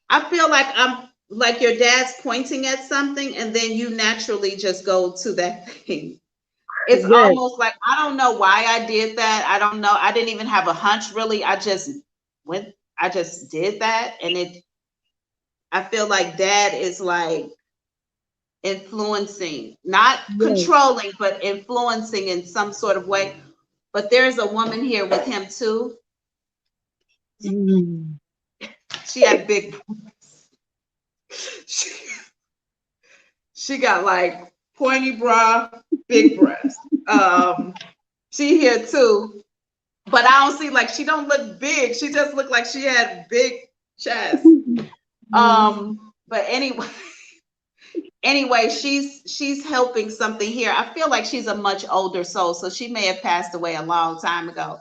I feel like I'm like your dad's pointing at something, and then you naturally just go to that thing. It's Yes. almost like I don't know why I did that. I don't know. I didn't even have a hunch really. Went, I just did that, and I feel like dad is like influencing, not Yes. controlling, but influencing in some sort of way. But there's a woman here with him too. Mm. She had big, she, she got like pointy bra, big breast. She here too, but I don't see like she don't look big. She just looked like she had big chest. But anyway, she's helping something here. I feel like she's a much older soul, so she may have passed away a long time ago.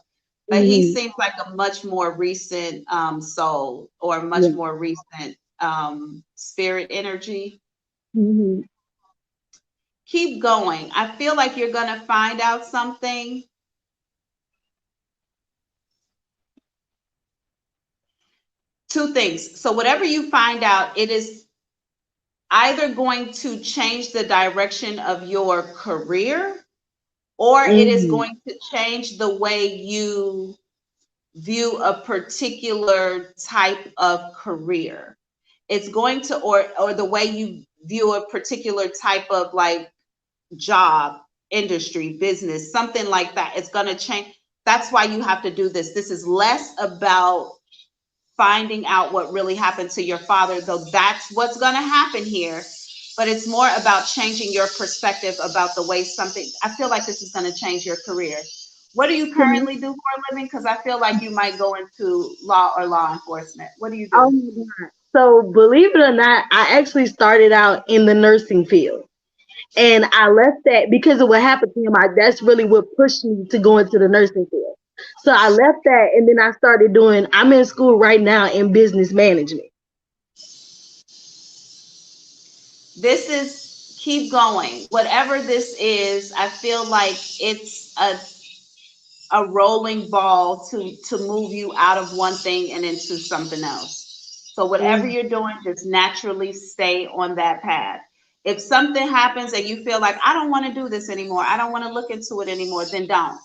But he Mhm. seems like a much more recent soul, or much Yeah. more recent spirit energy. Mhm. Keep going. I feel like you're gonna find out something. Two things. So whatever you find out, it is either going to change the direction of your career, or it is Mhm. going to change the way you view a particular type of career. It's going to, or the way you view a particular type of like job, industry, business, something like that. It's going to change. That's why you have to do this. This is less about finding out what really happened to your father, though that's what's going to happen here. But it's more about changing your perspective about the way something, I feel like this is going to change your career. What do you Mhm. currently do for a living? Because I feel like you might go into law or law enforcement. What do you Oh do? my God. So believe it or not, I actually started out in the nursing field. And I left that because of what happened to him. That's really what pushed me to go into the nursing field. So I left that, and then I started doing, I'm in school right now in business management. This is, keep going. Whatever this is, I feel like it's a rolling ball to move you out of one thing and into something else. So whatever Mm, you're doing, just naturally stay on that path. If something happens and you feel like I don't want to do this anymore, I don't want to look into it anymore, then don't.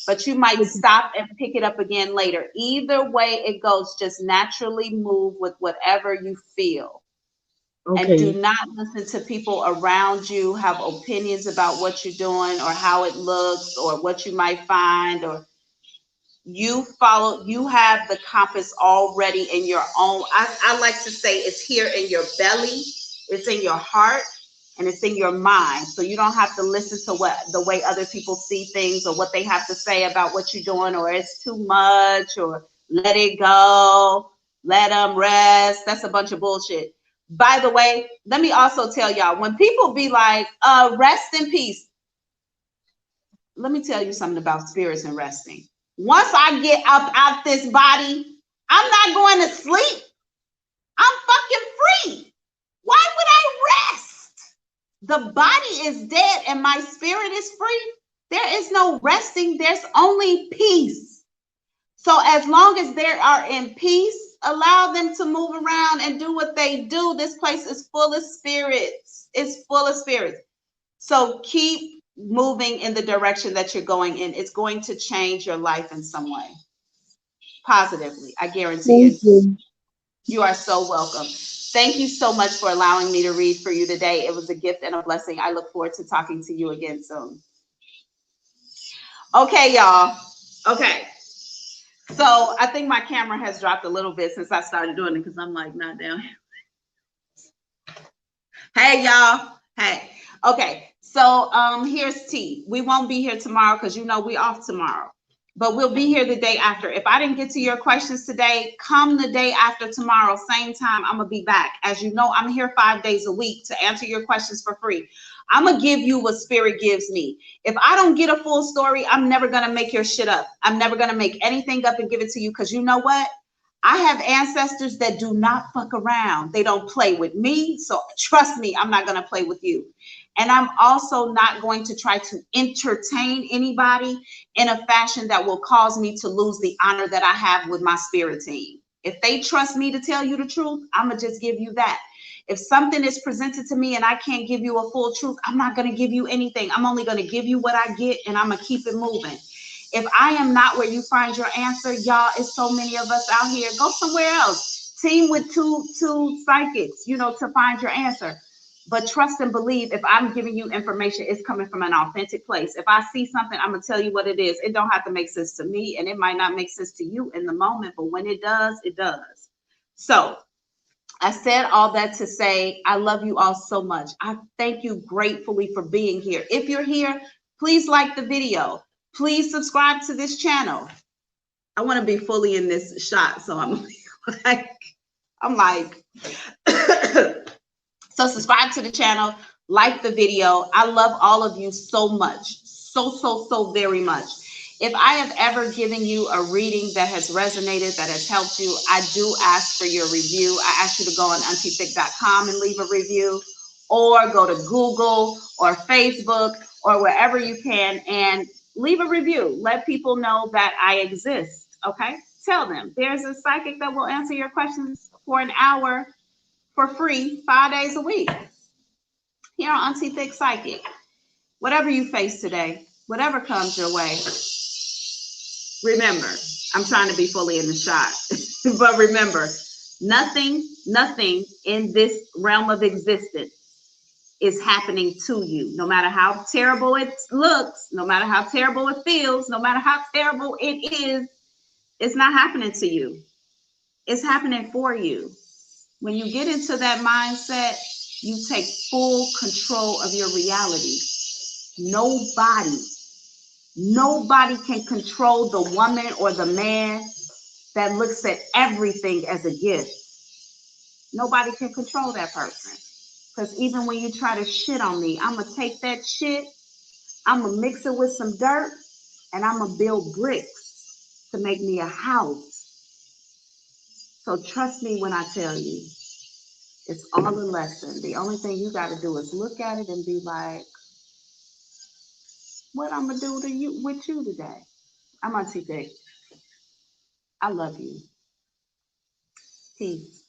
But you might okay. stop and pick it up again later. Either way it goes, just naturally move with whatever you feel, and do Okay. not listen to people around you have opinions about what you're doing or how it looks or what you might find, or You follow, you have the compass already in your own. I like to say it's here in your belly, it's in your heart, and it's in your mind. So you don't have to listen to what the way other people see things or what they have to say about what you're doing, or it's too much, or let it go, let them rest. That's a bunch of bullshit. By the way, let me also tell y'all, when people be like, rest in peace, let me tell you something about spirits and resting. Once I get up out this body, I'm not going to sleep. I'm fucking free. Why would I rest? The body is dead and my spirit is free. There is no resting. There's only peace. So as long as they are in peace, allow them to move around and do what they do. This place is full of spirits. It's full of spirits. So keep moving in the direction that you're going in. It's going to change your life in some way. Positively. I guarantee Thank it. you. You are so welcome. Thank you so much for allowing me to read for you today. It was a gift and a blessing. I look forward to talking to you again soon. Okay, y'all. Okay. So I think my camera has dropped a little bit since I started doing it because I'm like not down here. Hey, y'all. Hey. Okay. So here's T. We won't be here tomorrow because you know we off tomorrow. But we'll be here the day after. If I didn't get to your questions today, come the day after tomorrow, same time, I'm going to be back. As you know, I'm here 5 days a week to answer your questions for free. I'm going to give you what spirit gives me. If I don't get a full story, I'm never going to make your shit up. I'm never going to make anything up and give it to you because you know what? I have ancestors that do not fuck around. They don't play with me. So trust me, I'm not going to play with you. And I'm also not going to try to entertain anybody in a fashion that will cause me to lose the honor that I have with my spirit team. If they trust me to tell you the truth, I'm going to just give you that. If something is presented to me and I can't give you a full truth, I'm not going to give you anything. I'm only going to give you what I get and I'm going to keep it moving. If I am not where you find your answer, y'all, it's so many of us out here. Go somewhere else. Team with two psychics, you know, to find your answer. But trust and believe, if I'm giving you information, it's coming from an authentic place. If I see something, I'm going to tell you what it is. It don't have to make sense to me, and it might not make sense to you in the moment, but when it does, it does. So I said all that to say I love you all so much. I thank you gratefully for being here. If you're here, please like the video. Please subscribe to this channel. I want to be fully in this shot, so I'm like, so subscribe to the channel, like the video. I love all of you so much, so very much. If I have ever given you a reading that has resonated, that has helped you, I do ask for your review. I ask you to go on auntiethick.com and leave a review, or go to Google or Facebook or wherever you can and leave a review. Let people know that I exist, okay? Tell them there's a psychic that will answer your questions for an hour for free 5 days a week here on Auntie Thick Psychic. Whatever you face today, whatever comes your way, remember, I'm trying to be fully in the shot, but remember, nothing in this realm of existence is happening to you. No matter how terrible it looks, no matter how terrible it feels, no matter how terrible it is, it's not happening to you. It's happening for you. When you get into that mindset, you take full control of your reality. Nobody can control the woman or the man that looks at everything as a gift. Nobody can control that person. Because even when you try to shit on me, I'm going to take that shit, I'm going to mix it with some dirt, and I'm going to build bricks to make me a house. So trust me when I tell you, it's all a lesson. The only thing you got to do is look at it and be like, what I'm going to do to you with you today? I'm Auntie Thick. I love you. Peace.